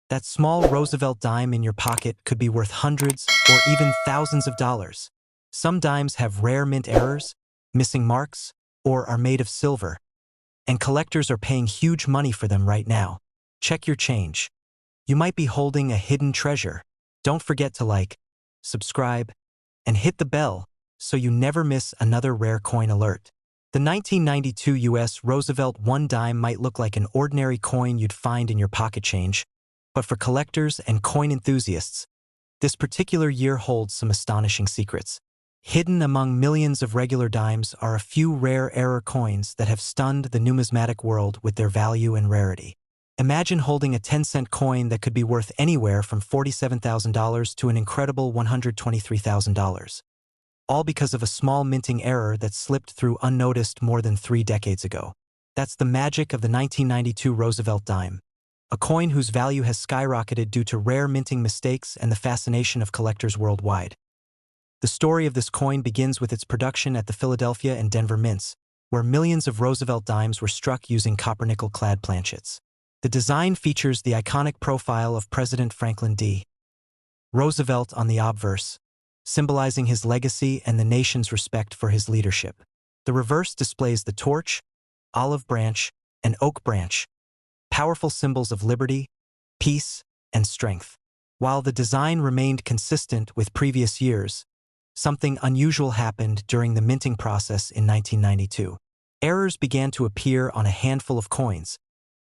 That small Roosevelt dime in your pocket could be worth hundreds or even thousands of dollars. Some dimes have rare mint errors, missing marks, or are made of silver, and collectors are paying huge money for them right now. Check your change. You might be holding a hidden treasure. Don't forget to like, subscribe, and hit the bell so you never miss another rare coin alert. The 1992 U.S. Roosevelt 1 dime might look like an ordinary coin you'd find in your pocket change, but for collectors and coin enthusiasts, this particular year holds some astonishing secrets. Hidden among millions of regular dimes are a few rare error coins that have stunned the numismatic world with their value and rarity. Imagine holding a 10-cent coin that could be worth anywhere from $47,000 to an incredible $123,000. All because of a small minting error that slipped through unnoticed more than 3 decades ago. That's the magic of the 1992 Roosevelt dime, a coin whose value has skyrocketed due to rare minting mistakes and the fascination of collectors worldwide. The story of this coin begins with its production at the Philadelphia and Denver mints, where millions of Roosevelt dimes were struck using copper-nickel-clad planchets. The design features the iconic profile of President Franklin D. Roosevelt on the obverse, symbolizing his legacy and the nation's respect for his leadership. The reverse displays the torch, olive branch, and oak branch, powerful symbols of liberty, peace, and strength. While the design remained consistent with previous years, something unusual happened during the minting process in 1992. Errors began to appear on a handful of coins,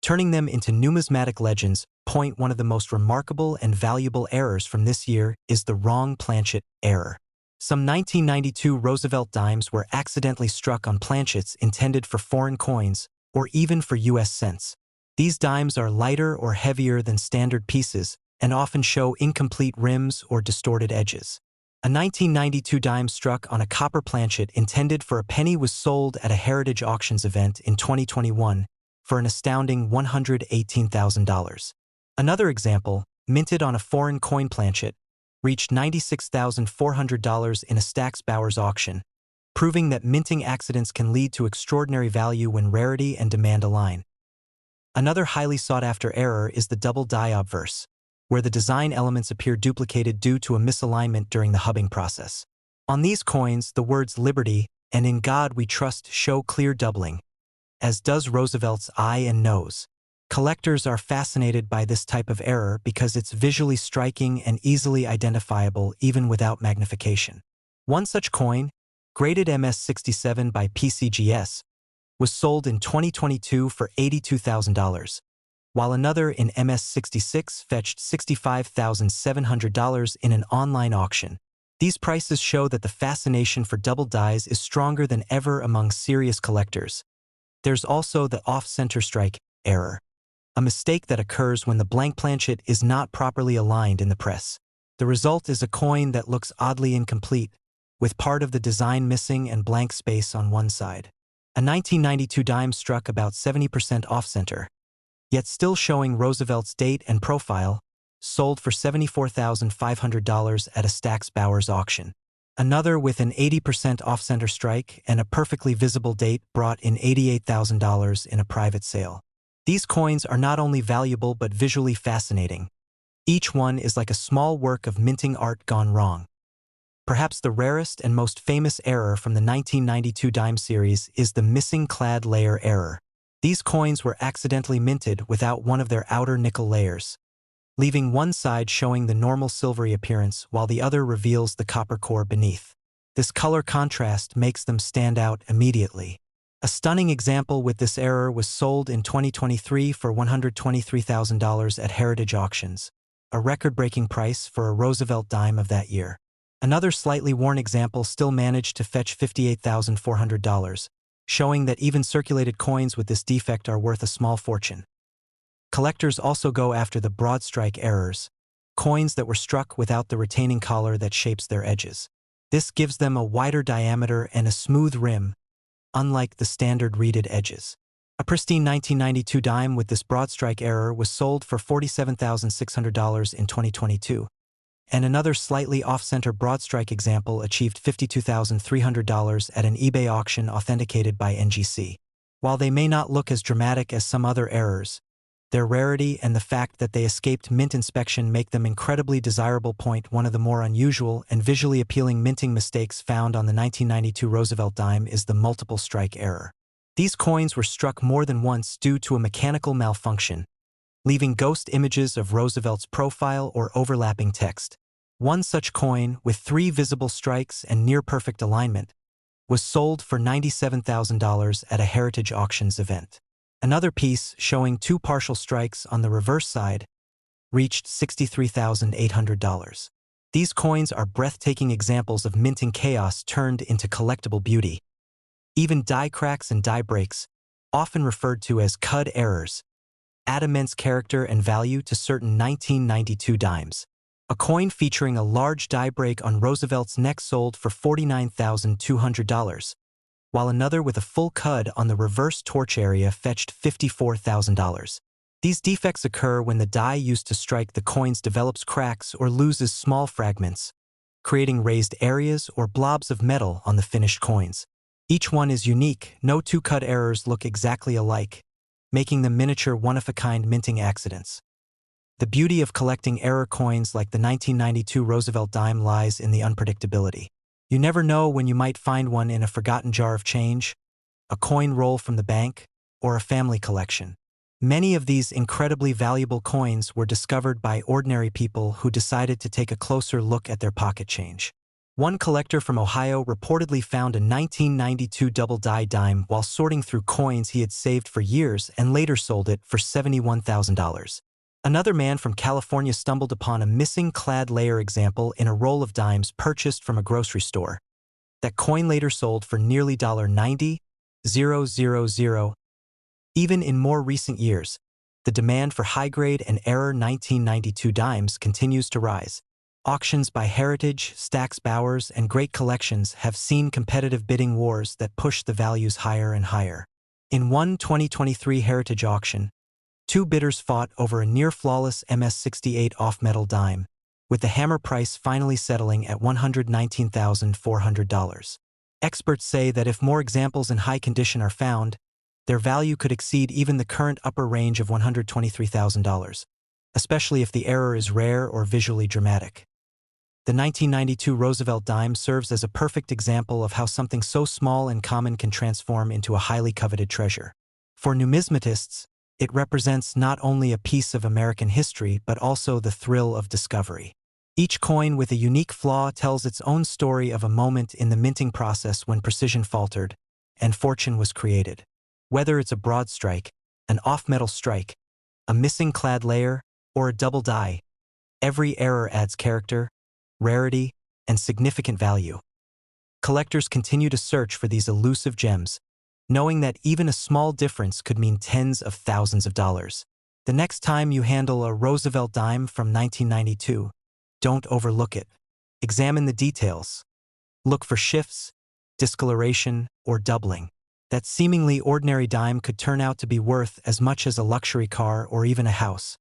turning them into numismatic legends. One of the most remarkable and valuable errors from this year is the wrong planchet error. Some 1992 Roosevelt dimes were accidentally struck on planchets intended for foreign coins or even for U.S. cents. These dimes are lighter or heavier than standard pieces and often show incomplete rims or distorted edges. A 1992 dime struck on a copper planchet intended for a penny was sold at a Heritage Auctions event in 2021 for an astounding $118,000. Another example, minted on a foreign coin planchet, reached $96,400 in a Stack's Bowers auction, proving that minting accidents can lead to extraordinary value when rarity and demand align. Another highly sought-after error is the double die obverse, where the design elements appear duplicated due to a misalignment during the hubbing process. On these coins, the words "Liberty" and "In God We Trust" show clear doubling, as does Roosevelt's eye and nose. Collectors are fascinated by this type of error because it's visually striking and easily identifiable even without magnification. One such coin, graded MS-67 by PCGS, was sold in 2022 for $82,000, while another in MS-66 fetched $65,700 in an online auction. These prices show that the fascination for double dies is stronger than ever among serious collectors. There's also the off-center strike error, a mistake that occurs when the blank planchet is not properly aligned in the press. The result is a coin that looks oddly incomplete, with part of the design missing and blank space on one side. A 1992 dime struck about 70% off-center, yet still showing Roosevelt's date and profile, sold for $74,500 at a Stack's Bowers auction. Another with an 80% off-center strike and a perfectly visible date brought in $88,000 in a private sale. These coins are not only valuable but visually fascinating. Each one is like a small work of minting art gone wrong. Perhaps the rarest and most famous error from the 1992 dime series is the missing clad layer error. These coins were accidentally minted without one of their outer nickel layers, leaving one side showing the normal silvery appearance while the other reveals the copper core beneath. This color contrast makes them stand out immediately. A stunning example with this error was sold in 2023 for $123,000 at Heritage Auctions, a record-breaking price for a Roosevelt dime of that year. Another slightly worn example still managed to fetch $58,400, showing that even circulated coins with this defect are worth a small fortune. Collectors also go after the broad strike errors, coins that were struck without the retaining collar that shapes their edges. This gives them a wider diameter and a smooth rim, unlike the standard reeded edges. A pristine 1992 dime with this broad strike error was sold for $47,600 in 2022, and another slightly off-center broad strike example achieved $52,300 at an eBay auction authenticated by NGC. While they may not look as dramatic as some other errors, Their rarity and the fact that they escaped mint inspection make them incredibly desirable. One of the more unusual and visually appealing minting mistakes found on the 1992 Roosevelt dime is the multiple strike error. These coins were struck more than once due to a mechanical malfunction, leaving ghost images of Roosevelt's profile or overlapping text. One such coin, with 3 visible strikes and near-perfect alignment, was sold for $97,000 at a Heritage Auctions event. Another piece, showing 2 partial strikes on the reverse side, reached $63,800. These coins are breathtaking examples of minting chaos turned into collectible beauty. Even die cracks and die breaks, often referred to as cud errors, add immense character and value to certain 1992 dimes. A coin featuring a large die break on Roosevelt's neck sold for $49,200, while another with a full cud on the reverse torch area fetched $54,000. These defects occur when the die used to strike the coins develops cracks or loses small fragments, creating raised areas or blobs of metal on the finished coins. Each one is unique, no 2 cud errors look exactly alike, making them miniature one-of-a-kind minting accidents. The beauty of collecting error coins like the 1992 Roosevelt dime lies in the unpredictability. You never know when you might find one in a forgotten jar of change, a coin roll from the bank, or a family collection. Many of these incredibly valuable coins were discovered by ordinary people who decided to take a closer look at their pocket change. One collector from Ohio reportedly found a 1992 double-die dime while sorting through coins he had saved for years and later sold it for $71,000. Another man from California stumbled upon a missing clad layer example in a roll of dimes purchased from a grocery store. That coin later sold for nearly $90,000. Even in more recent years, the demand for high-grade and error 1992 dimes continues to rise. Auctions by Heritage, Stack's Bowers, and Great Collections have seen competitive bidding wars that push the values higher and higher. In one 2023 Heritage auction, 2 bidders fought over a near-flawless MS-68 off-metal dime, with the hammer price finally settling at $119,400. Experts say that if more examples in high condition are found, their value could exceed even the current upper range of $123,000, especially if the error is rare or visually dramatic. The 1992 Roosevelt dime serves as a perfect example of how something so small and common can transform into a highly coveted treasure. For numismatists, it represents not only a piece of American history but also the thrill of discovery. Each coin with a unique flaw tells its own story of a moment in the minting process when precision faltered and fortune was created. Whether it's a broad strike, an off-metal strike, a missing clad layer, or a double die, every error adds character, rarity, and significant value. Collectors continue to search for these elusive gems, knowing that even a small difference could mean tens of thousands of dollars. The next time you handle a Roosevelt dime from 1992, don't overlook it. Examine the details. Look for shifts, discoloration, or doubling. That seemingly ordinary dime could turn out to be worth as much as a luxury car or even a house.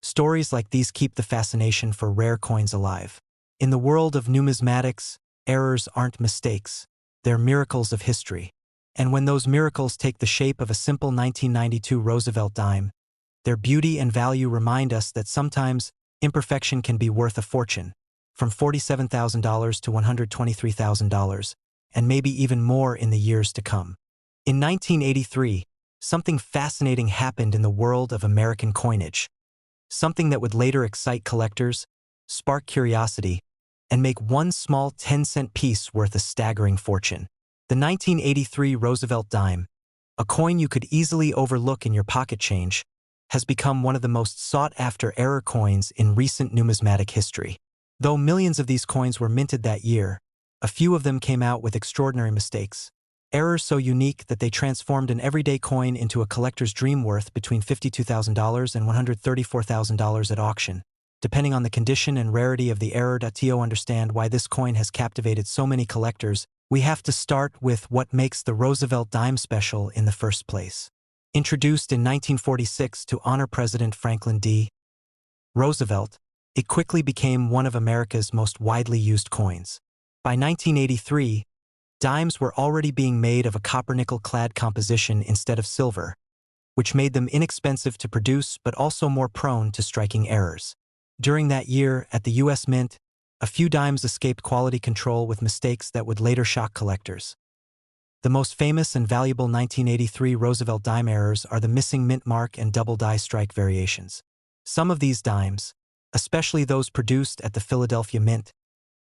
Stories like these keep the fascination for rare coins alive. In the world of numismatics, errors aren't mistakes. They're miracles of history. And when those miracles take the shape of a simple 1992 Roosevelt dime, their beauty and value remind us that sometimes imperfection can be worth a fortune, from $47,000 to $123,000, and maybe even more in the years to come. In 1983, something fascinating happened in the world of American coinage. Something that would later excite collectors, spark curiosity, and make one small 10-cent piece worth a staggering fortune. The 1983 Roosevelt dime, a coin you could easily overlook in your pocket change, has become one of the most sought-after error coins in recent numismatic history. Though millions of these coins were minted that year, a few of them came out with extraordinary mistakes. Errors so unique that they transformed an everyday coin into a collector's dream worth between $52,000 and $134,000 at auction, depending on the condition and rarity of the error. To understand why this coin has captivated so many collectors, we have to start with what makes the Roosevelt dime special in the first place. Introduced in 1946 to honor President Franklin D. Roosevelt, it quickly became one of America's most widely used coins. By 1983, dimes were already being made of a copper-nickel-clad composition instead of silver, which made them inexpensive to produce but also more prone to striking errors. During that year, at the U.S. Mint, a few dimes escaped quality control with mistakes that would later shock collectors. The most famous and valuable 1983 Roosevelt dime errors are the missing mint mark and double die strike variations. Some of these dimes, especially those produced at the Philadelphia Mint,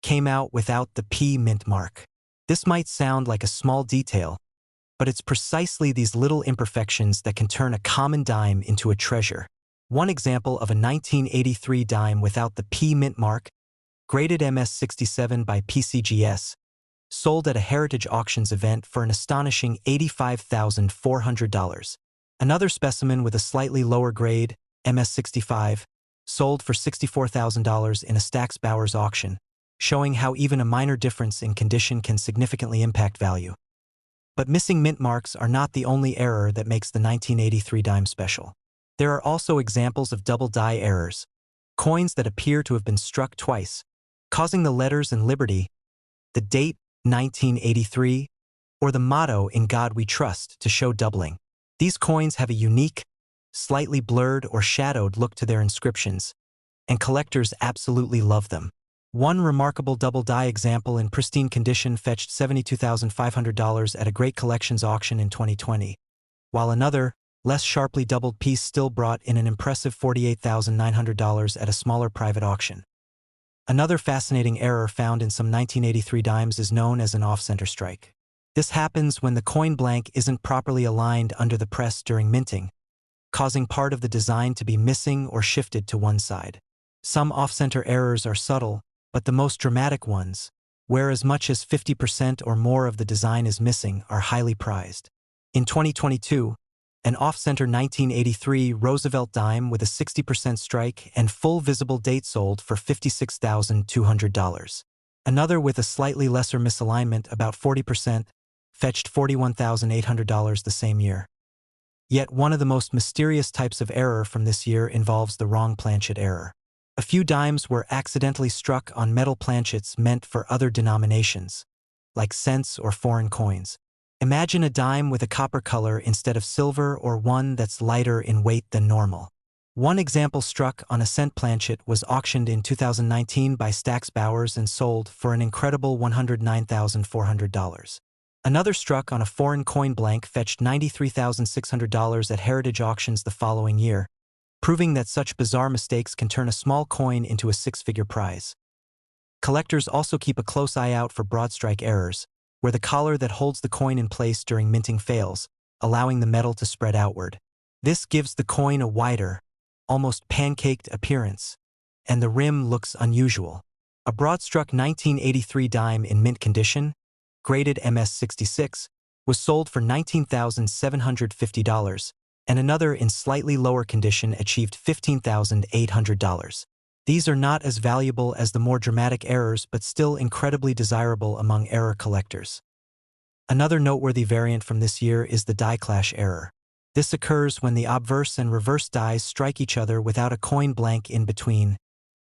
came out without the P mint mark. This might sound like a small detail, but it's precisely these little imperfections that can turn a common dime into a treasure. One example of a 1983 dime without the P mint mark, graded MS-67 by PCGS, sold at a Heritage Auctions event for an astonishing $85,400. Another specimen with a slightly lower grade, MS-65, sold for $64,000 in a Stax Bowers auction, showing how even a minor difference in condition can significantly impact value. But missing mint marks are not the only error that makes the 1983 dime special. There are also examples of double die errors, coins that appear to have been struck twice, causing the letters in Liberty, the date 1983, or the motto "In God We Trust" to show doubling. These coins have a unique, slightly blurred or shadowed look to their inscriptions, and collectors absolutely love them. One remarkable double die example in pristine condition fetched $72,500 at a Great Collections auction in 2020, while another, less sharply doubled piece still brought in an impressive $48,900 at a smaller private auction. Another fascinating error found in some 1983 dimes is known as an off-center strike. This happens when the coin blank isn't properly aligned under the press during minting, causing part of the design to be missing or shifted to one side. Some off-center errors are subtle, but the most dramatic ones, where as much as 50% or more of the design is missing, are highly prized. In 2022, an off-center 1983 Roosevelt dime with a 60% strike and full visible date sold for $56,200. Another with a slightly lesser misalignment, about 40%, fetched $41,800 the same year. Yet one of the most mysterious types of error from this year involves the wrong planchet error. A few dimes were accidentally struck on metal planchets meant for other denominations, like cents or foreign coins. Imagine a dime with a copper color instead of silver, or one that's lighter in weight than normal. One example struck on a cent planchet was auctioned in 2019 by Stax Bowers and sold for an incredible $109,400. Another struck on a foreign coin blank fetched $93,600 at Heritage Auctions the following year, proving that such bizarre mistakes can turn a small coin into a six-figure prize. Collectors also keep a close eye out for broad strike errors, where the collar that holds the coin in place during minting fails, allowing the metal to spread outward. This gives the coin a wider, almost pancaked appearance, and the rim looks unusual. A broad-struck 1983 dime in mint condition, graded MS-66, was sold for $19,750, and another in slightly lower condition achieved $15,800. These are not as valuable as the more dramatic errors, but still incredibly desirable among error collectors. Another noteworthy variant from this year is the die clash error. This occurs when the obverse and reverse dies strike each other without a coin blank in between,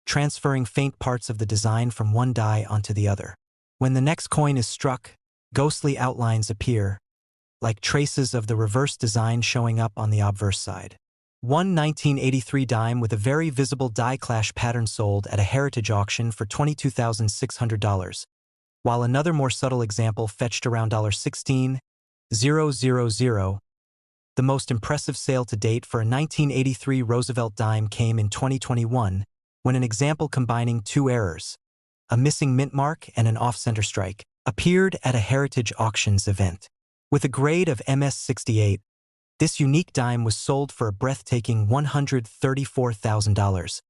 transferring faint parts of the design from one die onto the other. When the next coin is struck, ghostly outlines appear, like traces of the reverse design showing up on the obverse side. One 1983 dime with a very visible die clash pattern sold at a Heritage auction for $22,600, while another more subtle example fetched around $16,000. The most impressive sale to date for a 1983 Roosevelt dime came in 2021, when an example combining two errors, a missing mint mark and an off-center strike, appeared at a Heritage Auctions event. With a grade of MS-68, this unique dime was sold for a breathtaking $134,000,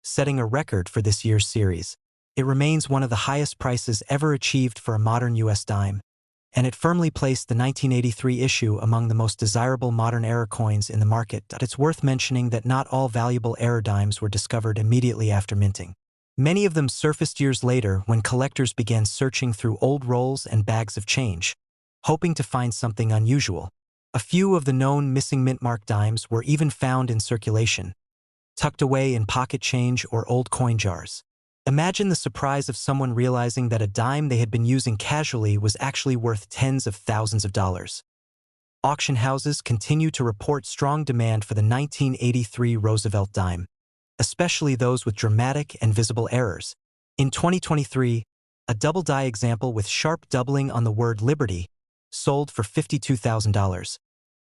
setting a record for this year's series. It remains one of the highest prices ever achieved for a modern U.S. dime, and it firmly placed the 1983 issue among the most desirable modern error coins in the market. It's worth mentioning that not all valuable error dimes were discovered immediately after minting. Many of them surfaced years later when collectors began searching through old rolls and bags of change, hoping to find something unusual. A few of the known missing mint mark dimes were even found in circulation, tucked away in pocket change or old coin jars. Imagine the surprise of someone realizing that a dime they had been using casually was actually worth tens of thousands of dollars. auction houses continue to report strong demand for the 1983 Roosevelt dime, especially those with dramatic and visible errors. In 2023, a double die example with sharp doubling on the word Liberty sold for $52,000,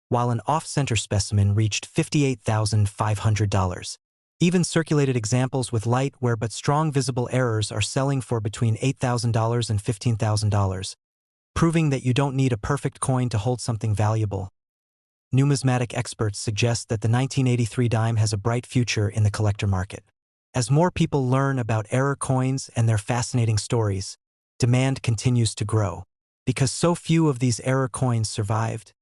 while an off-center specimen reached $58,500. Even circulated examples with light where but strong visible errors are selling for between $8,000 and $15,000, proving that you don't need a perfect coin to hold something valuable. Numismatic experts suggest that the 1983 dime has a bright future in the collector market. As more people learn about error coins and their fascinating stories, demand continues to grow. Because so few of these error coins survived,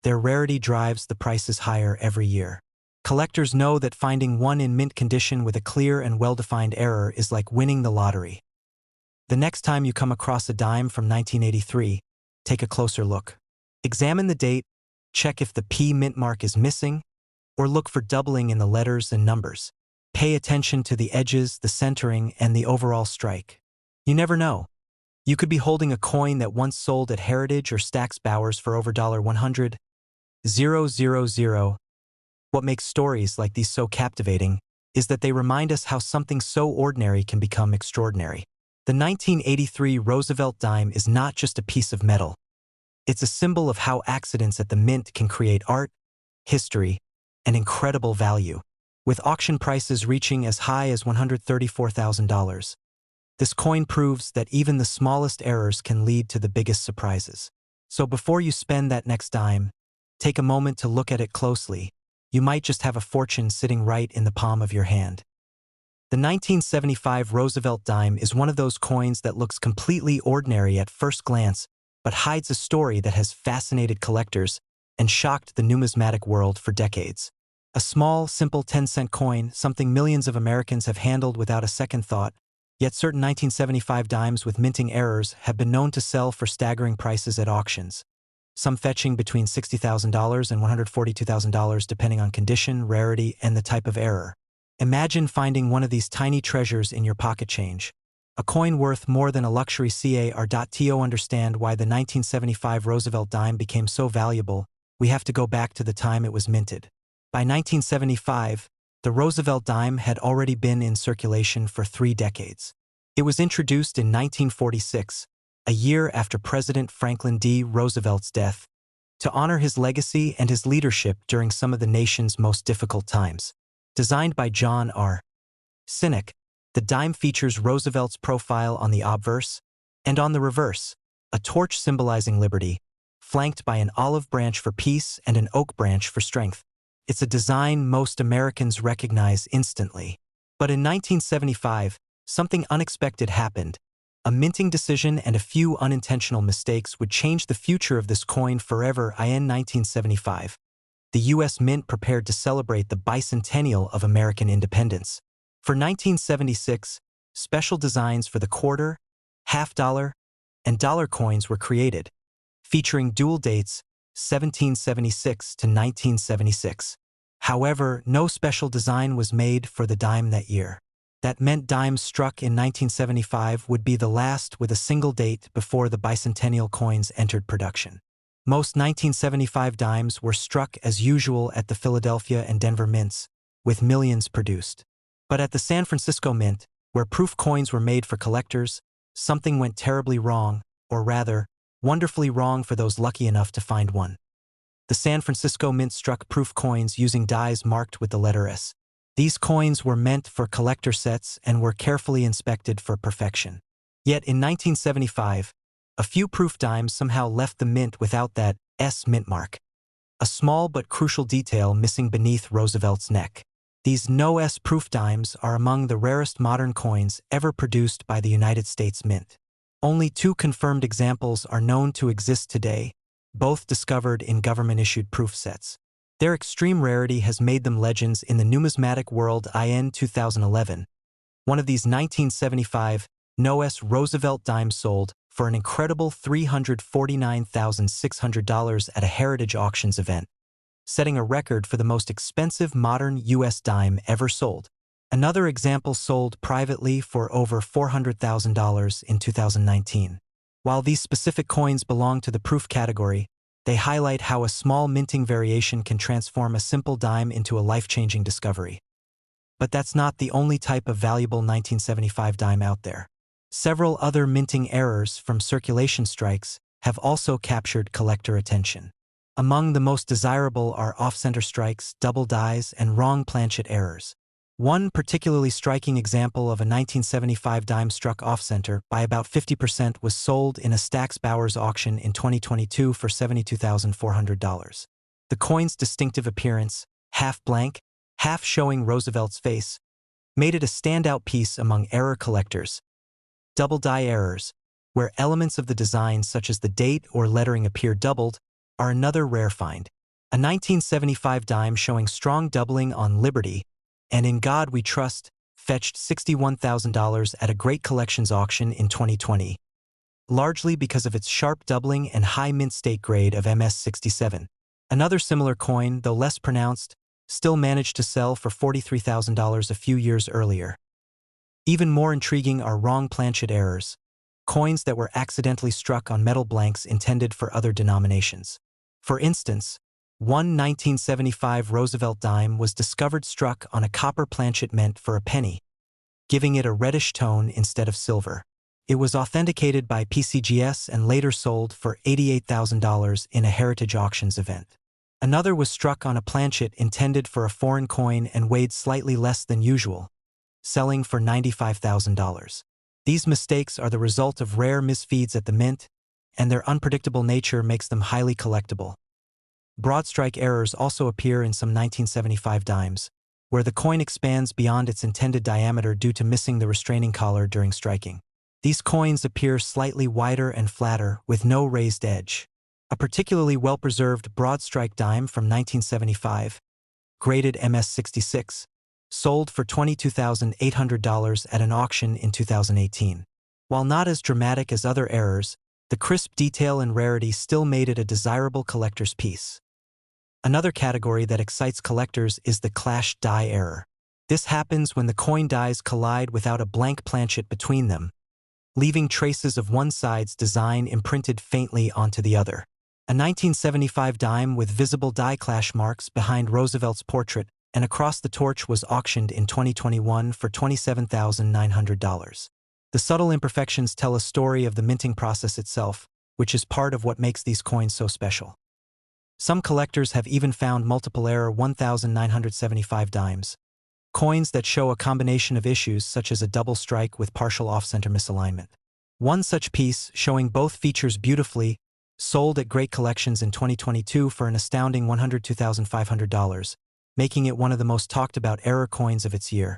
their rarity drives the prices higher every year. Collectors know that finding one in mint condition with a clear and well-defined error is like winning the lottery. The next time you come across a dime from 1983, take a closer look. Examine the date, check if the P mint mark is missing, or look for doubling in the letters and numbers. Pay attention to the edges, the centering, and the overall strike. You never know. You could be holding a coin that once sold at Heritage or Stack's Bowers for over $100,000. What makes stories like these so captivating is that they remind us how something so ordinary can become extraordinary. The 1983 Roosevelt dime is not just a piece of metal. It's a symbol of how accidents at the mint can create art, history, and incredible value, with auction prices reaching as high as $134,000. This coin proves that even the smallest errors can lead to the biggest surprises. So before you spend that next dime, take a moment to look at it closely. You might just have a fortune sitting right in the palm of your hand. The 1975 Roosevelt dime is one of those coins that looks completely ordinary at first glance, but hides a story that has fascinated collectors and shocked the numismatic world for decades. A small, simple 10-cent coin, something millions of Americans have handled without a second thought, yet certain 1975 dimes with minting errors have been known to sell for staggering prices at auctions, some fetching between $60,000 and $142,000 depending on condition, rarity, and the type of error. Imagine finding one of these tiny treasures in your pocket change. A coin worth more than a luxury car. To understand why the 1975 Roosevelt dime became so valuable, we have to go back to the time it was minted. By 1975, the Roosevelt dime had already been in circulation for 3 decades. It was introduced in 1946, a year after President Franklin D. Roosevelt's death, to honor his legacy and his leadership during some of the nation's most difficult times. Designed by John R. Sinek, the dime features Roosevelt's profile on the obverse, and on the reverse, a torch symbolizing liberty, flanked by an olive branch for peace and an oak branch for strength. It's a design most Americans recognize instantly. But in 1975, something unexpected happened. A minting decision and a few unintentional mistakes would change the future of this coin forever. In 1975, the U.S. Mint prepared to celebrate the bicentennial of American independence. For 1976, special designs for the quarter, half-dollar, and dollar coins were created, featuring dual dates 1776 to 1976. However, no special design was made for the dime that year. That meant dimes struck in 1975 would be the last with a single date before the bicentennial coins entered production. Most 1975 dimes were struck as usual at the Philadelphia and Denver mints, with millions produced. But at the San Francisco Mint, where proof coins were made for collectors, something went terribly wrong, or rather, wonderfully wrong for those lucky enough to find one. The San Francisco Mint struck proof coins using dies marked with the letter S. These coins were meant for collector sets and were carefully inspected for perfection. Yet in 1975, a few proof dimes somehow left the mint without that S mint mark, a small but crucial detail missing beneath Roosevelt's neck. These no S proof dimes are among the rarest modern coins ever produced by the United States Mint. Only 2 confirmed examples are known to exist today, both discovered in government-issued proof sets. Their extreme rarity has made them legends in the numismatic world. In 2011, one of these 1975 no-S Roosevelt dimes sold for an incredible $349,600 at a Heritage Auctions event, setting a record for the most expensive modern U.S. dime ever sold. Another example sold privately for over $400,000 in 2019. While these specific coins belong to the proof category, They highlight how a small minting variation can transform a simple dime into a life-changing discovery. But that's not the only type of valuable 1975 dime out there. Several other minting errors from circulation strikes have also captured collector attention. Among the most desirable are off-center strikes, double dies, and wrong planchet errors. One particularly striking example of a 1975 dime struck off-center by about 50% was sold in a Stax Bowers auction in 2022 for $72,400. The coin's distinctive appearance, half blank, half showing Roosevelt's face, made it a standout piece among error collectors. Double die errors, where elements of the design such as the date or lettering appear doubled, are another rare find. A 1975 dime showing strong doubling on Liberty and In God We Trust fetched $61,000 at a Great Collections auction in 2020, largely because of its sharp doubling and high mint state grade of MS-67. Another similar coin, though less pronounced, still managed to sell for $43,000 a few years earlier. Even more intriguing are wrong planchet errors, coins that were accidentally struck on metal blanks intended for other denominations. For instance, one 1975 Roosevelt dime was discovered struck on a copper planchet meant for a penny, giving it a reddish tone instead of silver. It was authenticated by PCGS and later sold for $88,000 in a Heritage Auctions event. Another was struck on a planchet intended for a foreign coin and weighed slightly less than usual, selling for $95,000. These mistakes are the result of rare misfeeds at the mint, and their unpredictable nature makes them highly collectible. Broad strike errors also appear in some 1975 dimes, where the coin expands beyond its intended diameter due to missing the restraining collar during striking. These coins appear slightly wider and flatter, with no raised edge. A particularly well-preserved broad strike dime from 1975, graded MS-66, sold for $22,800 at an auction in 2018. While not as dramatic as other errors, the crisp detail and rarity still made it a desirable collector's piece. Another category that excites collectors is the clash die error. This happens when the coin dies collide without a blank planchet between them, leaving traces of one side's design imprinted faintly onto the other. A 1975 dime with visible die clash marks behind Roosevelt's portrait and across the torch was auctioned in 2021 for $27,900. The subtle imperfections tell a story of the minting process itself, which is part of what makes these coins so special. Some collectors have even found multiple error 1975 dimes, coins that show a combination of issues such as a double strike with partial off-center misalignment. One such piece, showing both features beautifully, sold at Great Collections in 2022 for an astounding $102,500, making it one of the most talked about error coins of its year.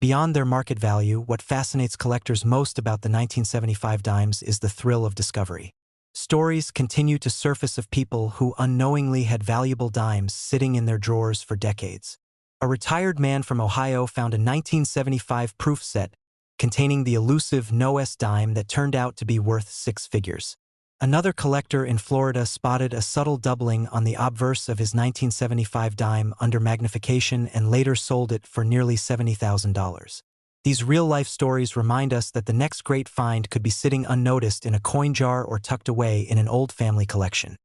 Beyond their market value, what fascinates collectors most about the 1975 dimes is the thrill of discovery. Stories continue to surface of people who unknowingly had valuable dimes sitting in their drawers for decades. A retired man from Ohio found a 1975 proof set containing the elusive No S dime that turned out to be worth six figures. Another collector in Florida spotted a subtle doubling on the obverse of his 1975 dime under magnification and later sold it for nearly $70,000. These real-life stories remind us that the next great find could be sitting unnoticed in a coin jar or tucked away in an old family collection.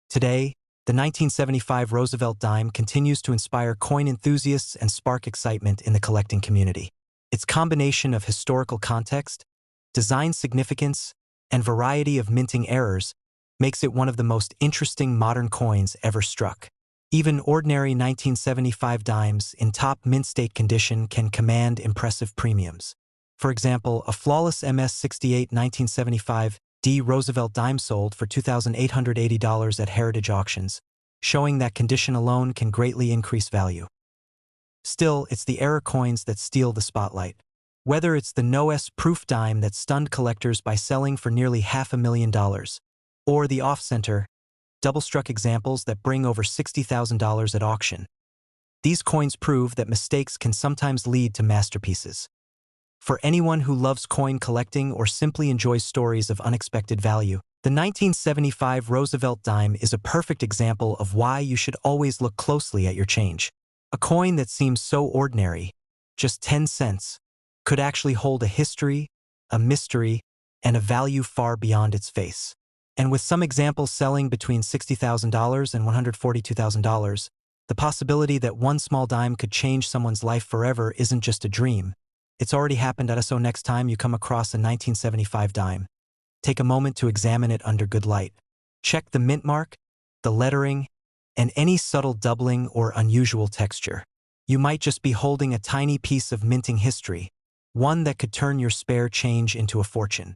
Today, the 1975 Roosevelt dime continues to inspire coin enthusiasts and spark excitement in the collecting community. Its combination of historical context, design significance, and variety of minting errors makes it one of the most interesting modern coins ever struck. Even ordinary 1975 dimes in top mint state condition can command impressive premiums. For example, a flawless MS-68 1975 D Roosevelt dime sold for $2,880 at Heritage Auctions, showing that condition alone can greatly increase value. Still, it's the error coins that steal the spotlight. Whether it's the No S proof dime that stunned collectors by selling for nearly $500,000, or the off-center, double-struck examples that bring over $60,000 at auction. These coins prove that mistakes can sometimes lead to masterpieces. For anyone who loves coin collecting or simply enjoys stories of unexpected value, the 1975 Roosevelt dime is a perfect example of why you should always look closely at your change. A coin that seems so ordinary, just 10 cents, could actually hold a history, a mystery, and a value far beyond its face. And with some examples selling between $60,000 and $142,000, the possibility that one small dime could change someone's life forever isn't just a dream. It's already happened. So next time you come across a 1975 dime, take a moment to examine it under good light. Check the mint mark, the lettering, and any subtle doubling or unusual texture. You might just be holding a tiny piece of minting history, one that could turn your spare change into a fortune.